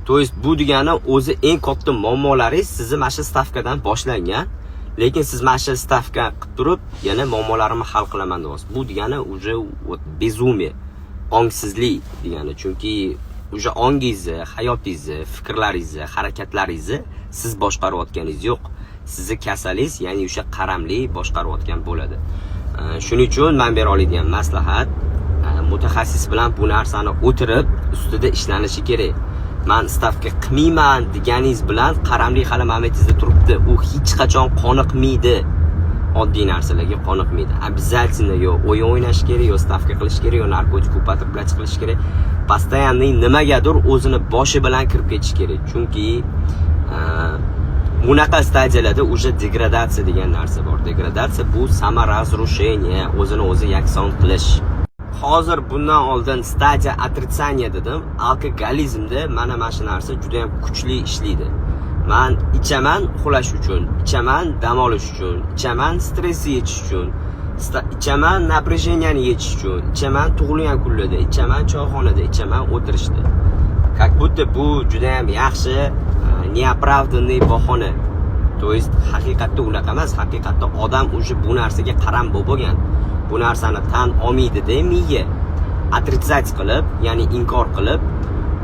To есть bu degani o'zi eng katta muammolaringiz sizni mana shu stavkadan boshlangan. Lekin siz mana shu stavka qilib turib, yana muammolarimni hal qilaman deyapsiz. Bu degani уже безумие, ongsizlik degani. Chunki уже ongingizni, hayotingizni, fikrlaringizni, harakatlaringizni siz boshqarayotganingiz yo'q. Sizni kasalingiz, ya'ni o'sha qaramli boshqarayotgan bo'ladi. Shuning uchun men bera oladigan maslahat, mutaxassis bilan bu narsani o'tirib ustida ishlanishi kerak. Men stavka qilmayman deganingiz bilan qaramli hali momentingizda turibdi. U hech qachon qoniqmaydi. Oddiy narsalarga qoniqmaydi. Обязательно yo o'yin o'ynash kerak, yo stavka qilish kerak, yo narkotik употреблять qilish kerak. Постоянный nimagadir o'zini boshi bilan kirib ketish kerak. Chunki bunaqa stadiyalarda уже degradatsiya degan narsa bor. Degradatsiya bu samorazrushение, o'zini o'zi yakson qilish. Hozir bundan oldin stadiya отрицания dedim. Alkogolizmda mana shu narsa juda ham kuchli ishlaydi. Men ichaman uxlash uchun, ichaman dam olish uchun, ichaman stressni yechish uchun, ichaman напряженияni yechish uchun, ichaman tug'ilgan kunlarda, ichaman choyxonada, ichaman o'tirishda. Как будто bu juda ham yaxshi неоправданный bahona. То есть haqiqatda unaqa emas, haqiqatda odam уже bu narsaga qaram bo'lgan. Bu narsani tan olmaydi-da miya. Отрицать qilib, ya'ni inkor qilib,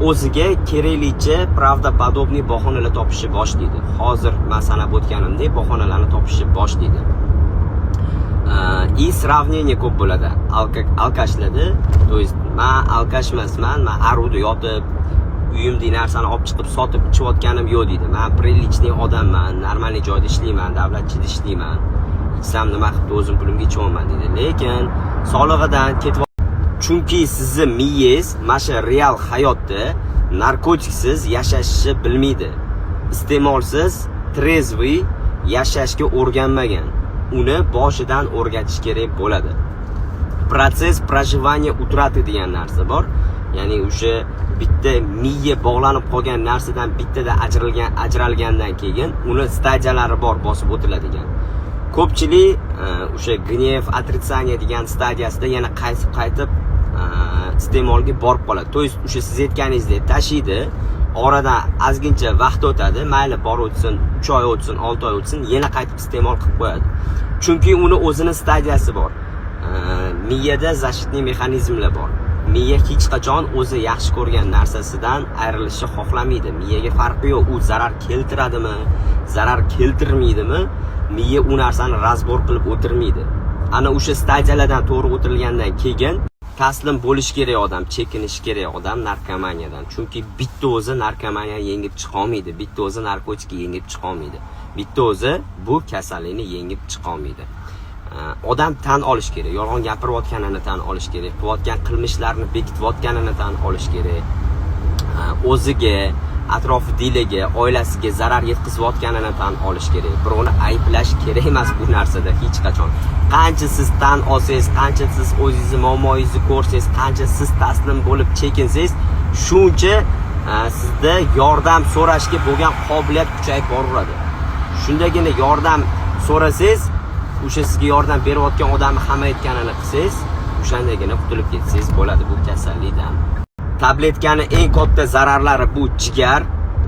o'ziga keraklicha pravdopodobniy bahonalar topishni boshlaydi. Hozir men sanab o'tganimdek bahonalarni topishni boshlaydi. И сравнение ko'p bo'ladi. Alkashlarda, то есть men alkash emasman, men aruda yotib uyimdagi narsani olib chiqib sotib ichayotganim yo'q deydi. Men приличный odamman, normal joyda ishlayman, davlatchida ishlayman. Ichsam nima qilib o'zim pulimga ichaman deydi. Lekin solig'idan ketib, chunki sizni miyangiz mana shu real hayotda narkotiksiz yashashni bilmaydi. Iste'molsiz, trezviy yashashga o'rganmagan. Uni boshidan o'rgatish kerak bo'ladi. Proses проживания утраты degan narsa bor. Ya'ni o'sha bitta miya bog'lanib qolgan narsadan bittada ajralgandan keyin uni stadiyalari bor, bosib o'tiladigan. Ko'pchilik o'sha gnev, отрицание degan stadiyasida yana qaytib iste'molga borib qoladi. To есть o'sha siz aytganingizdek tashiydi, oradan ozgincha vaqt o'tadi, mayli bor o'tsin, 3 oy o'tsin, 6 oy o'tsin, yana qaytib iste'mol qilib qo'yadi. Chunki uni o'zini stadiyasi bor. Miyada защитный mexanizmlar bor. Miya hech qachon o'zi yaxshi ko'rgan narsasidan ayrilishni xohlamaydi. Miyaga farqi yo'q, u zarar keltiradimi, zarar keltirmaydimi, miya u narsani razbor qilib o'tirmaydi. Ana o'sha stadiyalardan to'g'ri o'tirilgandan keyin taslim bo'lish kerak odam, chekinish kerak odam narkomaniyadan. Chunki bitta o'zi narkomaniyani yengib chiqa olmaydi, bitta o'zi narkotikni yengib chiqa olmaydi. Bitta o'zi bu kasallikni yengib chiqa olmaydi. Odam tan olish kerak, yolg'on gapirayotganini tan olish kerak, qilayotgan qilmishlarini bekitayotganini tan olish kerak. O'ziga, atrofidagilarga, oilasiga zarar yetkazayotganini tan olish kerak. Birovni ayblash kerak emas bu narsada hech qachon. Qancha siz tan olsangiz, qancha siz o'zingizni muammoyingizni ko'rsangiz, qancha siz taslim bo'lib chekinsangiz, shuncha sizda yordam so'rashga bo'lgan qobiliyat kuchayib boraveradi. Shundagina yordam so'rasangiz, o'sha sizga yordam berayotgan odamni hamma aytganini qilsangiz, o'shandagina qutulib ketsangiz bo'ladi bu kasallikdan. Tabletkaning eng katta zararlari bu jigar,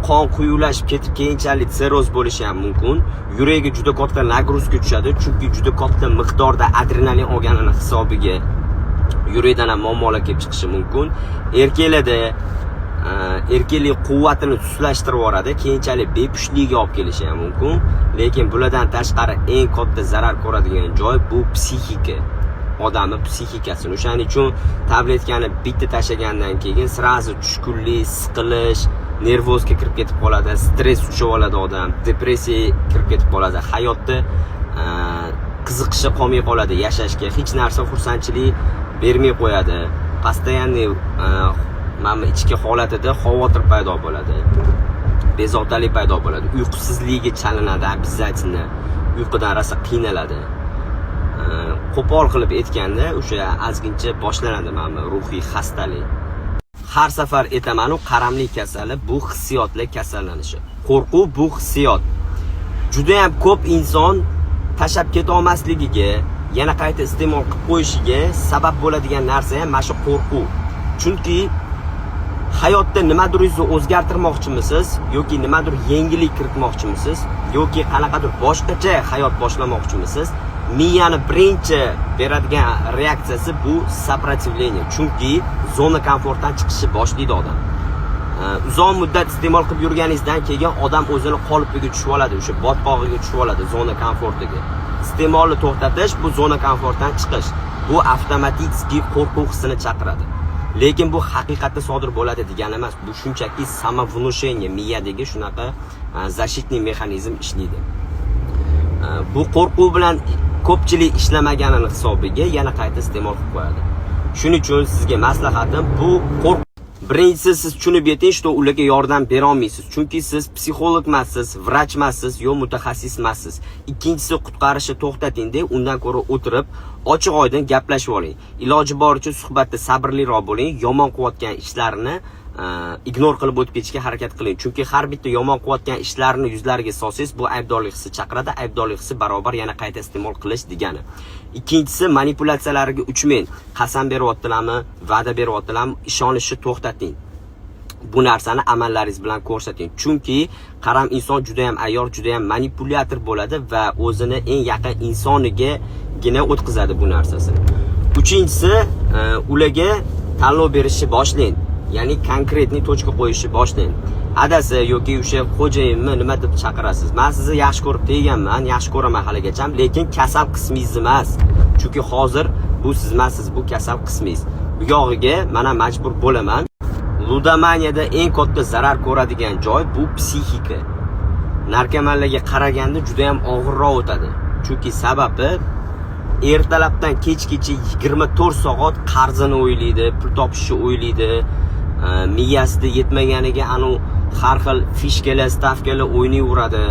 qon quyulashib ketib keyinchalik sirroz bo'lishi ham mumkin. Yuragiga juda katta nagruzka tushadi, chunki juda katta miqdorda adrenalin olganini hisobiga yurakdan ham muammolar kelib chiqishi mumkin. Erkaklarda erkaklik quvvatini suslashtirib yuboradi, keyinchalik bepushtlikka olib kelishi ham mumkin. Lekin bulardan tashqari eng katta zarar ko'radigan joy bu psixika. Odamning psixikasi. O'shaning uchun tabletkani bitta tashlagandan keyin srazi tushkunlik, siqilish, nervozga kirib ketib qoladi, stress tushib oladi odam, depressiya kirib ketib qoladi. Hayotda qiziqishi qolmay qoladi, yashashga hech narsa xursandchilik bermay qo'yadi. Постоянный mana ichki holatida xavotir paydo bo'ladi. Bezovtalik paydo bo'ladi. Uyqusizligiga chalinadi, обязательно. Uyqudan rosa qiynaladi. Qo'pol qilib aytganda, o'sha ozgincha boshlanadi mana ruhiy xastalik. Har safar aytaman-ku, qaramlik kasali bu hissiyotlar kasallanishi. Qo'rquv bu hissiyot. Juda ham ko'p inson tashab keta olmasligiga, yana qayta iste'mol qilib qo'yishiga sabab bo'ladigan narsa ham mana shu qo'rquv. Chunki hayotda nimadir o'zgartirmoqchimisiz yoki nimadir yangilik kiritmoqchimisiz yoki qanaqadir boshqacha hayot boshlamoqchimisiz, miyani birinchi beradigan reaksiyasi bu сопротивление. Chunki zona komfortdan chiqishni boshlaydi odam. Uzoq muddat iste'mol qilib yurganingizdan keyin odam o'zini qolpiga tushib oladi, o'sha botqog'iga tushib oladi, zona komfortiga. Iste'molni to'xtatish bu zona komfortdan chiqish. Bu avtomatik qo'rquv hissini chaqiradi. Lekin bu haqiqatda sodir bo'ladi degani emas. Bu shunchaki samovnushение, miyadagi shunaqa защитный mexanizm ishlaydi. Bu qo'rquv bilan ko'pchilik ishlamaganini hisobiga yana qayta iste'mol qilib qo'yadi. Shuning uchun sizga maslahatim bu birinchisi siz tushunib yeting, что ularga yordam bera olmaysiz. Chunki siz psixolog emassiz, vrach emassiz, yo mutaxassis emassiz. Ikkinchisi qutqarishni to'xtating-da, undan ko'ra o'tirib, ochiq-oydin gaplashib oling. Iloji boricha suhbatda sabrliroq bo'ling, yomon qilayotgan ishlarini ignor qilib o'tib ketishga harakat qiling. Chunki har bitta yomon qilayotgan ishlarini yuzlariga solsangiz, bu aybdorlik hissi chaqiradi. Aybdorlik hissi barobar yana qayta iste'mol qilish degani. Ikkinchisi, manipulyatsiyalarga uchmang. Qasam beryaptilarmi, va'da beryaptilarmi, ishonishni to'xtating. Bu narsani amallaringiz bilan ko'rsating. Chunki qaram inson juda ham ayyor, juda ham manipulyator bo'ladi va o'zini eng yaqin insonigagina o'tkazadi bu narsasini. Uchinchisi, ularga tanlov berishni boshlang. Ya'ni konkretni tochka qo'yishni boshlang. Adasi yoki o'sha xo'jayinmi nima deb chaqirasiz? Men sizni yaxshi ko'rib tegganman, yaxshi ko'raman haligacha, lekin kasal qismingiz emas. Chunki hozir bu siz emassiz, bu kasal qismingiz. Bu yog'iga mana majbur bo'laman. Ludomaniyada eng katta zarar ko'radigan joy bu psixika. Narkomanlarga qaraganda juda ham og'irroq o'tadi. Chunki sababi ertalabdan kechgacha 24 soat qarzini o'ylaydi, pul topishni o'ylaydi. Miyasida yetmaganiga har xil fishkalar, stavkalar o'ynayveradi.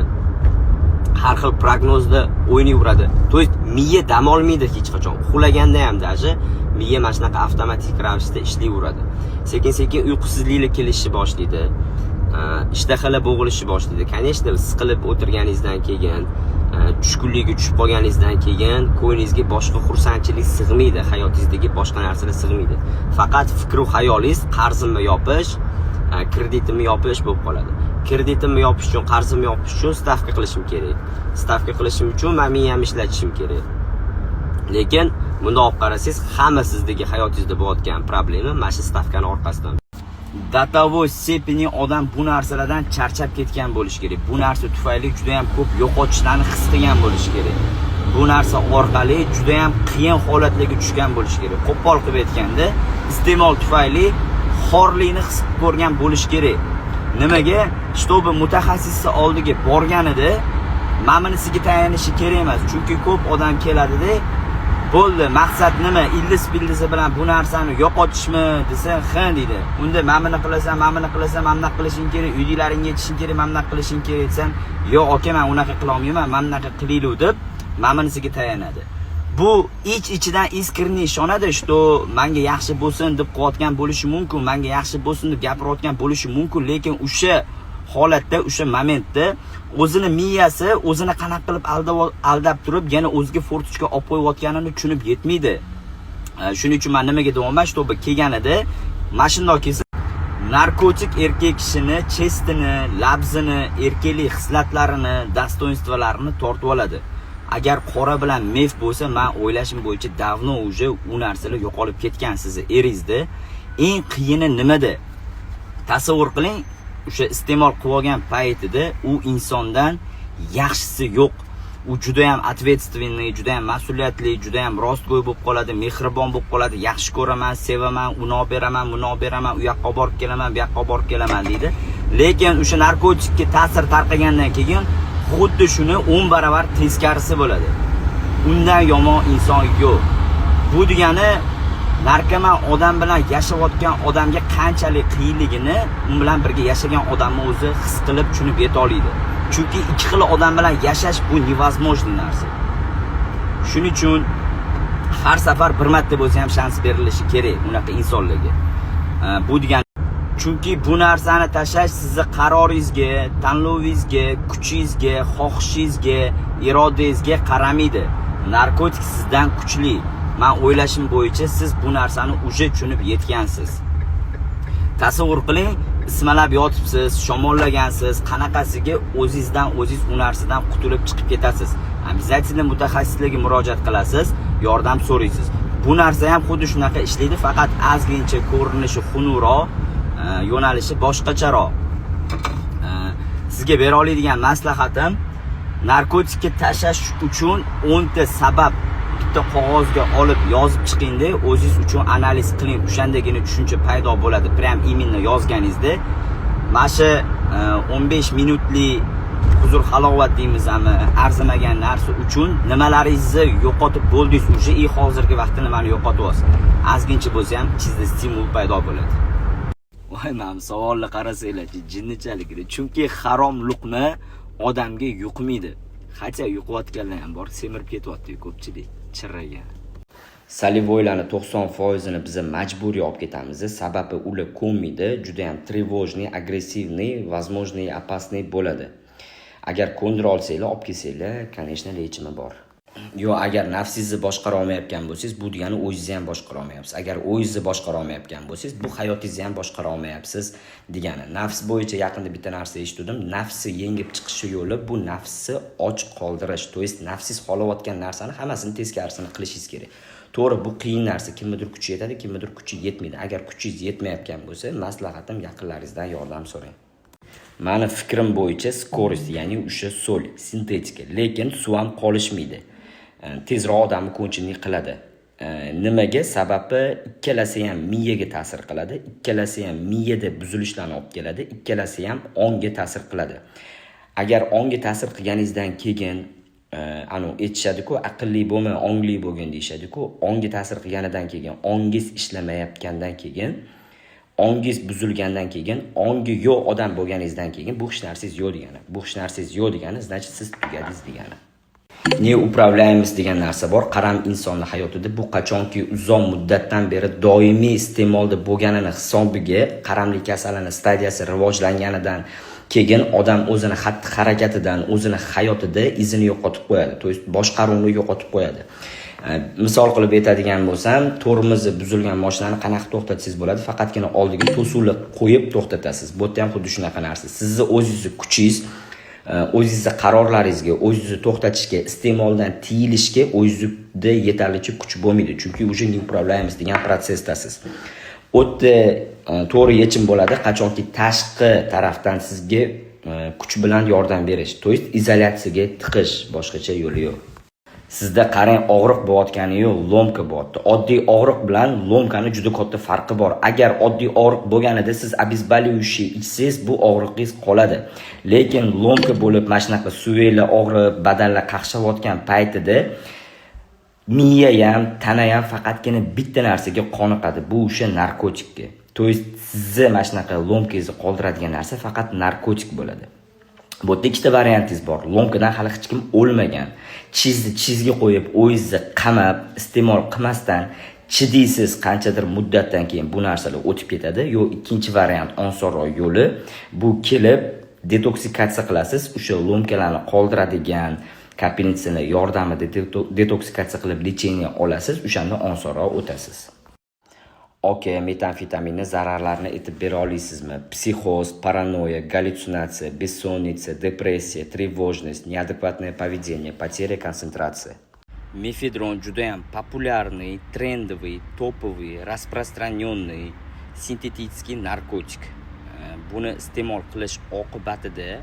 Har xil prognozda o'ynayveradi. To есть miya dam olmaydi hech qachon. Uxlaganda ham даже miya mana shunaqa avtomatik ravishda ishlayveradi. Sekin-sekin uyqusizliklar kelishni boshlaydi. Ishtahalar bo'g'ilishni boshlaydi. Конечно, siqilib o'tirganingizdan keyin, tushkunlikka tushib qolganingizdan keyin ko'nglingizga boshqa xursandchilik sig'maydi, hayotingizdagi boshqa narsalar sig'maydi. Faqat fikr va hayolingiz qarzimni yopish, kreditimni yopish bo'lib qoladi. Kreditimni yopish uchun, qarzimni yopish uchun stavka qilishim kerak. Stavka qilishim uchun men miyamni ishlatishim kerak. Lekin bunda olib qarasangiz, hamma sizdagi hayotingizda bo'layotgan problema mana shu stavkani orqasidan. Datavoy stepeni odam bu narsalardan charchab ketgan bo'lish kerak. Bu narsa tufayli juda ham ko'p yo'qotishlarni his qilgan bo'lish kerak. Bu narsa orqali juda ham qiyin holatlarga tushgan bo'lish kerak. Qo'pol qilib aytganda, iste'mol tufayli xorlikni his ko'rgan bo'lish kerak. Nimaga? Shtobi mutaxassisning oldiga borganida ma'minisiga tayinishi kerak emas. Chunki ko'p odam keladida, bo'ldi, maqsad nima? Illis-billizi bilan bu narsani yo'qotishmi desa, "Ha" deydi. Unda ma'mini qilasan, ma'mini qilishing kerak, uyinglaringga yetishing kerak, ma'mini qilishing kerak desam, "Yo'q, aka, men unaqa qila olmayman, men bunaqa qilaylik" deb ma'minisiga tayanadi. Bu ichidan искренне ishonadi, что menga yaxshi bo'lsin deb qilayotgan bo'lishi mumkin, menga yaxshi bo'lsin deb gapirayotgan bo'lishi mumkin, lekin o'sha holatda, o'sha momentda o'zini miyasi o'zini qanaqa qilib aldab turib, yana o'ziga fortuchka olib qo'yayotganini tushunib yetmaydi. Shuning uchun men nimaga deyapman, что kelganida mashinada kelsa, narkotik erkak kishini, chestini, labzini, erkaklik xislatlarini, dostoyinstwalarini tortib oladi. Agar qora bilan mef bo'lsa, men o'ylashim bo'yicha davno уже u narsalar yo'qolib ketgan sizni eringizda. Eng qiyini nimada? Tasavvur qiling, o'sha iste'mol qilib olgan paytida u insondan yaxshisi yo'q. U juda ham ответственный, juda ham mas'uliyatli, juda ham rostgo'y bo'lib qoladi, mehribon bo'lib qoladi, yaxshi ko'raman, sevaman, uni olib beraman, buni olib beraman, u yoqqa borib kelaman, bu yoqqa borib kelaman deydi. Lekin o'sha narkotikka ta'sir tarqagandan keyin xuddi shuni 10 baravar teskarisi bo'ladi. Undan yomon inson yo'q. Bu degani narkoman odam bilan yashayotgan odamga qanchalik qiyinligini u bilan birga yashagan odamni o'zi his qilib tushunib yeta oladi. Chunki ikki xil odam bilan yashash bu невозможный narsa. Shuning uchun har safar bir marta bo'lsa ham shans berilishi kerak unaqa insonlarga. Bu degani chunki bu narsani tashlash sizning qaroringizga, tanlovingizga, kuchingizga, xohishingizga, irodangizga qaramaydi. Narkotik sizdan kuchli. Men o'ylashim bo'yicha siz bu narsani uje tushunib yetgansiz. Tasavvur qiling, ismalab yotibsiz, shamollagansiz, qanaqasiga o'zingizdan o'zingiz u narsadan qutulib chiqib ketasiz. Обязательно mutaxassislarga murojaat qilasiz, yordam so'raysiz. Bu narsa ham xuddi shunaqa ishlaydi, faqat ozgincha ko'rinishi xunukroq, yo'nalishi boshqacharoq. Sizga bera oladigan maslahatim, narkotikka tashlash uchun 10 ta sabab bitta qog'ozga olib yozib chiqingda, o'zingiz uchun analiz qiling. O'shandagina tushuncha paydo bo'ladi. Prям именно yozganingizda, mana shu 15 minutlik huzur halovat deymizmi, arzimagan narsa uchun nimalaringizni yo'qotib bo'ldingiz, уже и hozirgi vaqtda nimani yo'qotyapsiz. Ozgincha bo'lsa ham ichingizda stimul paydo bo'ladi. Voy, men savolni qarasanglar, jinnichaligini. Chunki harom luqma odamga yuqmaydi. Hatto yuqayotganlar ham bor, semirib ketyapti ko'pchilik, chirragan. Salivoylarni 90%ni biz majburiy olib ketamiz. Sababi ular ko'nmaydi, juda ham trevojniy, agressivniy, возможно, опасный bo'ladi. Agar ko'ndira olsanglar, olib kelsanglar, конечно, yechimi bor. Yo, agar nafsingizni boshqara olmayotgan bo'lsangiz, bu degani o'zingizni ham boshqara olmayapsiz. Agar o'zingizni boshqara olmayotgan bo'lsangiz, bu hayotingizni ham boshqara olmayapsiz degani. Nafs bo'yicha yaqinda bitta narsa eshitdim. Nafsi yengib chiqish yo'li bu nafsni och qoldirish. To есть nafsiz xohlayotgan narsani hammasini teskarisini qilishingiz kerak. To'g'ri, bu qiyin narsa. Kimnidir kuchi yetadi, kimnidir kuchi yetmaydi. Agar kuchingiz yetmayotgan bo'lsa, maslahatim yaqinlaringizdan yordam so'rang. Mani fikrim bo'yicha skorost, ya'ni o'sha sol, sintetika, lekin suv ham qolishmaydi. Tezroq odamni ko'nchilik qiladi. Nimaga? Sababi ikkalasi ham miyaga ta'sir qiladi, ikkalasi ham miyada buzilishlarni olib keladi, ikkalasi ham ongga ta'sir qiladi. Agar ongga ta'sir qilganingizdan keyin aytishadi-ku, aqlli bo'lma, ongli bo'lgin deyishadi-ku. Ongga ta'sir qilganidan keyin, ongingiz ishlamayotgandan keyin, ongingiz buzilgandan keyin, ongi yo'q odam bo'lganingizdan keyin bu hech narsangiz yo'q degani. Bu hech narsangiz yo'q degani, значит siz tugadingiz degani. Ne upravlaymiz degan narsa bor. Qaram insonning hayotida bu qachonki uzoq muddatdan beri doimiy iste'molda bo'lganini hisobiga, qaramlik kasalini stadiyasi rivojlanganidan keyin odam o'zini xatti-harakatidan, o'zini hayotida izini yo'qotib qo'yadi. To есть boshqaruvni yo'qotib qo'yadi. Misol qilib aytadigan bo'lsam, tormozi buzilgan mashinani qanaqa to'xtatsangiz bo'ladi? Faqatgina oldiga to'suvni qo'yib to'xtatasiz. Bu yerda ham xuddi shunaqa narsa. Sizni o'zingizni kuchingiz, o'zingizni qarorlaringizga, o'zingizni to'xtatishga, iste'moldan tiyilishga o'zingizda yetarlicha kuch bo'lmaydi. Chunki уже не управляемость degan protsessdasiz. O'tda to'g'ri yechim bo'ladi, qachonki tashqi tarafdan sizga kuch bilan yordam berish, to есть izolyatsiyaga tiqish, boshqacha yo'li yo'q. Sizda qarang, og'riq bo'layotgani yo'q, lomka bo'lyapti. Oddiy og'riq bilan lomkani juda katta farqi bor. Agar oddiy og'riq bo'lganida siz обезболивающий ichsangiz, bu og'riqingiz qoladi. Lekin lomka bo'lib, mana shunaqa suveylar og'rib, badanlar qaqshayotgan paytida miya ham, tana ham faqatgina bitta narsaga qoniqadi. Bu o'sha narkotikka. To есть sizni mana shunaqa lomkangizni qoldiradigan narsa faqat narkotik bo'ladi. Bu yerda ikkita variantingiz bor. Lomkadan hali hech kim o'lmagan. Chizga qo'yib, o'zingizni qamab, iste'mol qilmasdan chidaysiz, qanchadir muddatdan keyin bu narsalar o'tib ketadi. Yo, ikkinchi variant osonroq yo'li, bu kelib detoksikatsiya qilasiz, o'sha lomkalarni qoldiradigan kapelnitsini yordamida detoksikatsiya qilib lecheniya olasiz, o'shanda osonroq o'tasiz. Okay, metamfetaminning zararlarini aytib bera olasizmi? Psixoz, paranoya, gallyutsinatsiya, bessonniца, depressiya, тревожность, неадекватное поведение, потеря концентрации. Mefedron juda ham populyarный, трендовый, toповый, распространенный sintetik narkotik. Buni iste'mol qilish oqibatida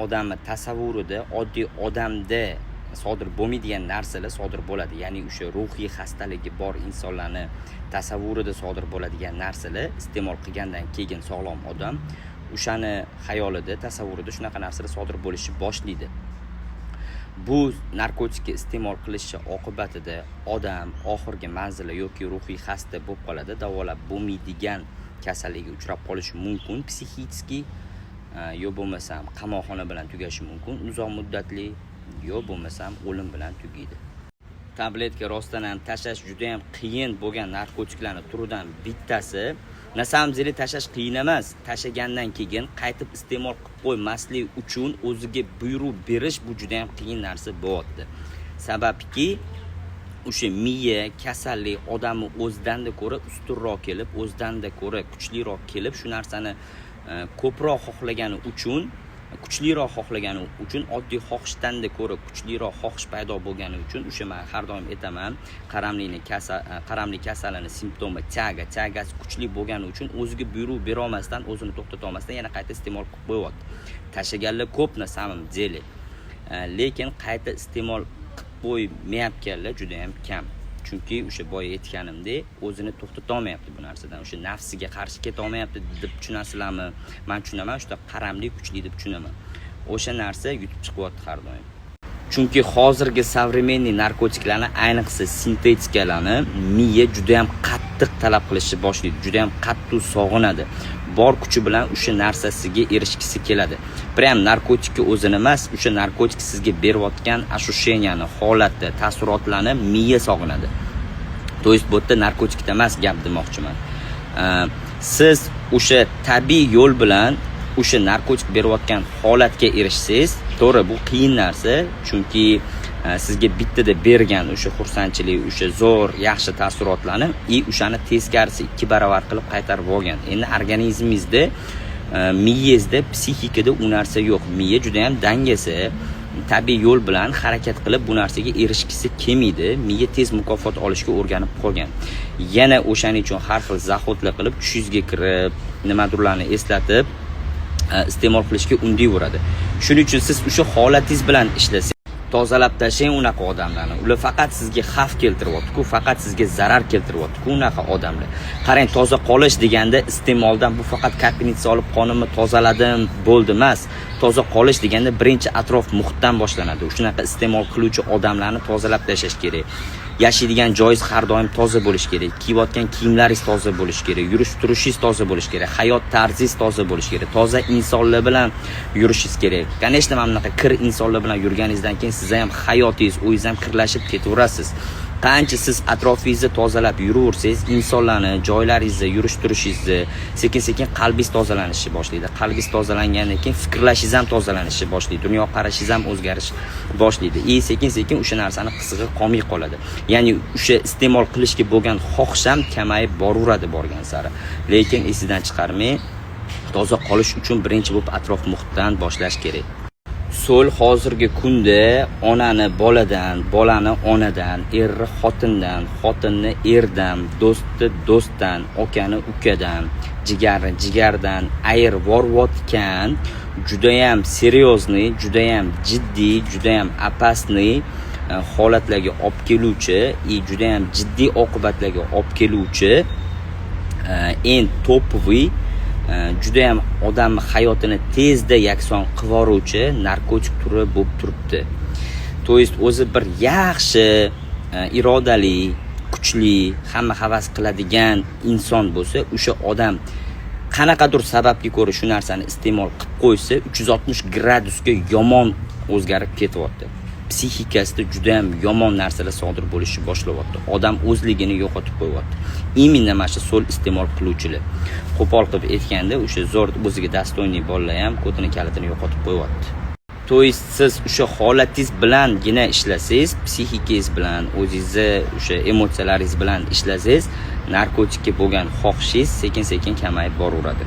odamning tasavvurida oddiy odamda sodir bo'lmaydigan narsalar sodir bo'ladi. Ya'ni o'sha ruhiy xastaligi bor insonlarni tasavvurida sodir bo'ladigan narsalar iste'mol qilgandan keyin sog'lom odam o'shani xayolida, tasavvurida shunaqa narsalar sodir bo'lishni boshlaydi. Bu narkotikni iste'mol qilishi oqibatida odam oxirgi manzili yoki ruhiy xasta bo'lib qoladi, davolab bo'lmaydigan kasallikka uchrab qolishi mumkin, psixik yo bo'lmasam qamoqxona bilan tugashi mumkin, uzoq muddatli yo bo'lmasam o'lim bilan tugaydi. Tabletka rostdan ham tashlash juda ham qiyin bo'lgan narkotiklarning turidan bittasi. Na samom деле tashlash qiyin emas. Tashlagandan keyin qaytib iste'mol qilib qo'ymaslik uchun o'ziga buyruq berish bu juda ham qiyin narsa bo'lyapti. Sababki o'sha miya kasallik odamni o'zidan-da ko'ra ustunroq kelib, o'zidan-da ko'ra kuchliroq kelib, shu narsani ko'proq xohlagani uchun oddiy xohishdan-da ko'ra kuchliroq xohish paydo bo'lgani uchun o'sha men har doim aytaman, qaramlik kasalini simptomi tiagasi kuchli bo'lgani uchun o'ziga buyruq bera olmasdan, o'zini to'xtata olmasdan yana qayta iste'mol qilib qo'yapti. Tashlaganlar ko'p na samim deli. Lekin qayta iste'mol qilib qo'ymayotganlar juda ham kam. Chunki o'sha boya aytganimdek, o'zini to'xtata olmayapti bu narsadan. O'sha nafsiga qarshi keta olmayapti deb tushunasizlarmi? Men tushunaman, o'sha qaramlik kuchli deb tushunaman. O'sha narsa yutib chiqyapti har doim. Chunki hozirgi savremenniy narkotiklarni, ayniqsa sintetikalarni miya juda ham qattiq talab qilishni boshlaydi, juda ham qattiq sog'inadi. Bor kuchi bilan o'sha narsasiga erishgisi keladi. Prям narkotikni o'zini emas, o'sha narkotik sizga berayotgan ощущенияni, holatni, taassurotlarni miya sog'inadi. To есть bu yerda narkotikda emas gap demoqchiman. Siz o'sha tabiiy yo'l bilan o'sha narkotik berayotgan holatga erishsangiz, to'g'ri, bu qiyin narsa, chunki sizga bittada bergan o'sha xursandchilik, o'sha zo'r, yaxshi taassurotlarni o'shani teskarisi 2 barobar qilib qaytarib olgan. Endi organizmingizda, miyangizda, psixikada u narsa yo'q. Miya juda ham dangasa, tabiiy yo'l bilan harakat qilib bu narsaga erishgisi kelmaydi. Miya tez mukofot olishga o'rganib qolgan. Yana o'shaning uchun har xil zaxotlar qilib, tushingizga kirib, nimadirlarni eslatib iste'mol qilishga undayveradi. Shuning uchun siz o'sha holatingiz bilan ishlasangiz, tozalab tashlang unaqa odamlarni. Ular faqat sizga xavf keltiryapti-ku, faqat sizga zarar keltiryapti-ku unaqa odamlar. Qarang, toza qolish deganda iste'moldan bu faqat kapinitsa olib qonimni tozaladim, bo'ldi emas. Toza qolish deganda birinchi atrof muhitdan boshlanadi. Shunaqa iste'mol qiluvchi odamlarni tozalab tashlash kerak. Yashaydigan joyingiz har doim toza bo'lishi kerak. Kiyayotgan kiyimlaringiz toza bo'lishi kerak. Yurish-turishingiz toza bo'lishi kerak. Hayot tarzingiz toza bo'lishi kerak. Toza insonlar bilan yurishingiz kerak. Конечно, mana bunaqa kir insonlar bilan yurganingizdan keyin siz ham hayotingiz, o'zingiz ham kirlashib ketaverasiz. Qancha siz atrofingizni tozalab yuraversangiz, insonlarni, joylaringizni, yurish-turishingizni, sekin-sekin qalbingiz tozalanishi boshlaydi. Qalbingiz tozalangandan keyin fikrlashingiz ham tozalanishi boshlaydi. Dunyo qarashingiz ham o'zgarish boshlaydi. Sekin-sekin o'sha narsani qissig'i qolmay qoladi. Ya'ni o'sha iste'mol qilishga bo'lgan xohish ham kamayib boraveradi borgan sari. Lekin esidan chiqarmang, toza qolish uchun birinchi bo'lib atrof muhitdan boshlash kerak. So'l hozirgi kunda onani boladan, bolani onadan, erni xotindan, xotinni erdan, do'stni do'stdan, akani ukadan, jigarni jigardan ayirib borayotgan juda ham seryozni, juda ham jiddiy, juda ham opasniy holatlarga olib keluvchi, juda ham jiddiy oqibatlarga olib keluvchi eng topoviy, juda ham odamning hayotini tezda yakson qilib yuboruvchi narkotik turi bo'lib turibdi. To есть o'zi bir yaxshi, irodali, kuchli, hamma havas qiladigan inson bo'lsa, o'sha odam qanaqadir sababga ko'ra shu narsani iste'mol qilib qo'ysa, 360 gradusga yomon o'zgarib ketyapti. Psixikasida juda ham yomon narsalar sodir bo'lishni boshlayapti. Odam o'zligini yo'qotib qo'yapti. Именно mana shu so'l iste'mol qiluvchilar. Qo'pol qilib aytganda, o'sha zo'r o'ziga dastoyniy bolalar ham ko'tini kalitini yo'qotib qo'yapti. To есть siz o'sha holatingiz bilangina ishlasangiz, psixikangiz bilan, o'zingizni o'sha emotsiyalaringiz bilan ishlasangiz, narkotikka bo'lgan xohishingiz sekin-sekin kamayib boraveradi.